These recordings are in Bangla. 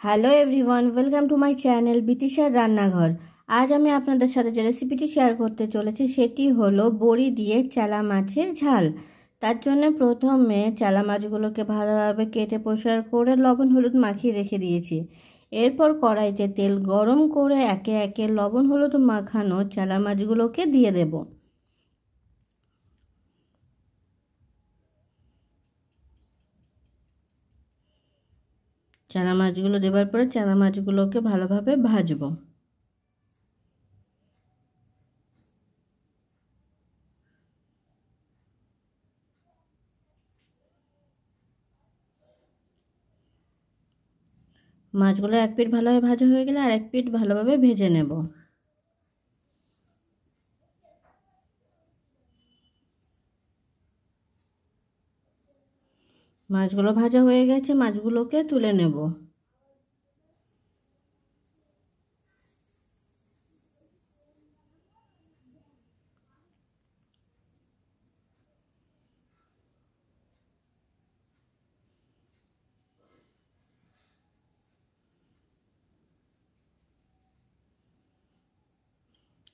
Hello everyone, welcome to my channel বিতিশার রান্নাঘর। আজ আমি আপনাদের সাথে যে রেসিপিটি শেয়ার করতে চলেছি সেটি হলো বড়ি দিয়ে চালা মাছের ঝাল। তার জন্য প্রথমে চালা মাছগুলোকে ভালোভাবে কেটে পরিষ্কার করে লবণ হলুদ মাখিয়ে রেখে দিয়েছি। এরপর কড়াইতে তেল গরম করে একে একে লবণ হলুদ মাখানো চালা মাছগুলোকে দিয়ে দেব। চানা মাছগুলো দেওয়ার পরে চানা মাছগুলোকে ভালোভাবে ভাজবো। মাছগুলো এক পিঠ ভালোভাবে ভাজা হয়ে গেলে আর এক পিঠ ভালোভাবে ভেজে নেব। মাছগুলো ভাজা হয়ে গেছে, মাছগুলোকে তুলে নেব।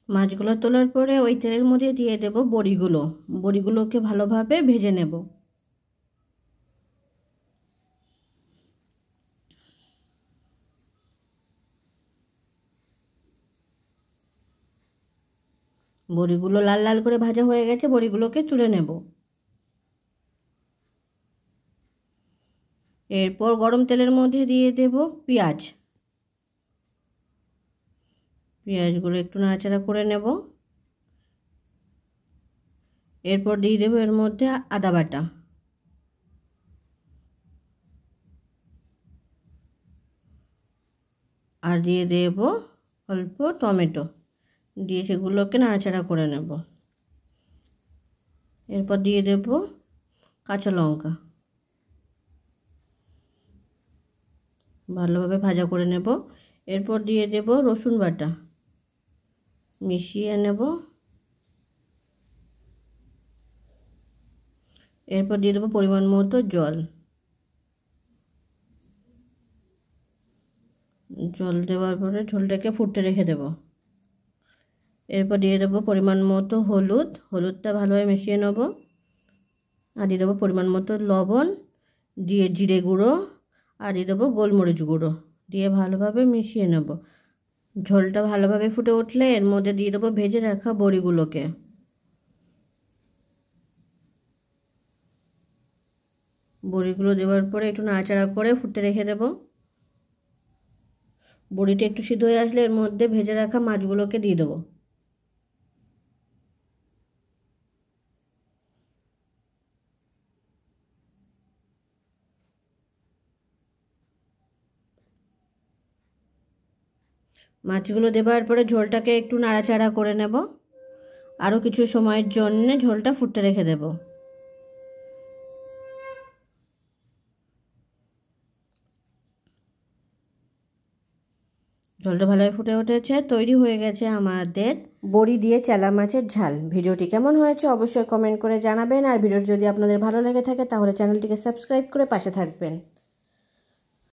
মাছগুলো তোলার পরে ওই তেলের মধ্যে দিয়ে দেব বড়িগুলোকে ভালোভাবে ভেজে নেব। বড়িগুলো লাল লাল করে ভাজা হয়ে গেছে, বড়িগুলোকে তুলে নেব। এরপর গরম তেলের মধ্যে দিয়ে দেব পেঁয়াজগুলো একটু নাড়াচাড়া করে নেব। এরপর দিয়ে দেব এর মধ্যে আদা বাটা, আর দিয়ে দেব অল্প টমেটো, দিয়ে সেগুলোকে নাড়াচাড়া করে নেব। এরপর দিয়ে দেব কাঁচা লঙ্কা, ভালোভাবে ভাজা করে নেব। এরপর দিয়ে দেব রসুন বাটা, মিশিয়ে নেব। এরপর দিয়ে দেবো পরিমাণ মতো জল দেওয়ার পরে ঝোলটাকে ফুটতে রেখে দেব। এরপর দিয়ে দেবো পরিমাণ মতো হলুদটা ভালোভাবে মিশিয়ে নেব। আর দিয়ে দেবো পরিমাণ মতো লবণ, দিয়ে জিরে গুঁড়ো, আর দিয়ে দেবো গোলমরিচ গুঁড়ো, দিয়ে ভালোভাবে মিশিয়ে নেব। ঝোলটা ভালোভাবে ফুটে উঠলে এর মধ্যে দিয়ে দেবো ভেজে রাখা বড়িগুলোকে। বড়িগুলো দেওয়ার পরে একটু নাড়াচাড়া করে ফুটতে রেখে দেব। বড়িটা একটু সিদ্ধ হয়ে আসলে এর মধ্যে ভেজে রাখা মাছগুলোকে দিয়ে দেবো। মাছগুলো দেওয়ার পরে ঝোলটাকে একটু নাড়াচাড়া করে নেব। আরও কিছু সময়ের জন্য ঝোলটা ফুটতে রেখে দেব। ঝোলটা ভালোভাবে ফুটে উঠেছে, তৈরি হয়ে গেছে আমাদের বড়ি দিয়ে চালা মাছের ঝাল। ভিডিওটি কেমন হয়েছে অবশ্যই কমেন্ট করে জানাবেন, আর ভিডিওটি যদি আপনাদের ভালো লেগে থাকে তাহলে চ্যানেলটিকে সাবস্ক্রাইব করে পাশে থাকবেন।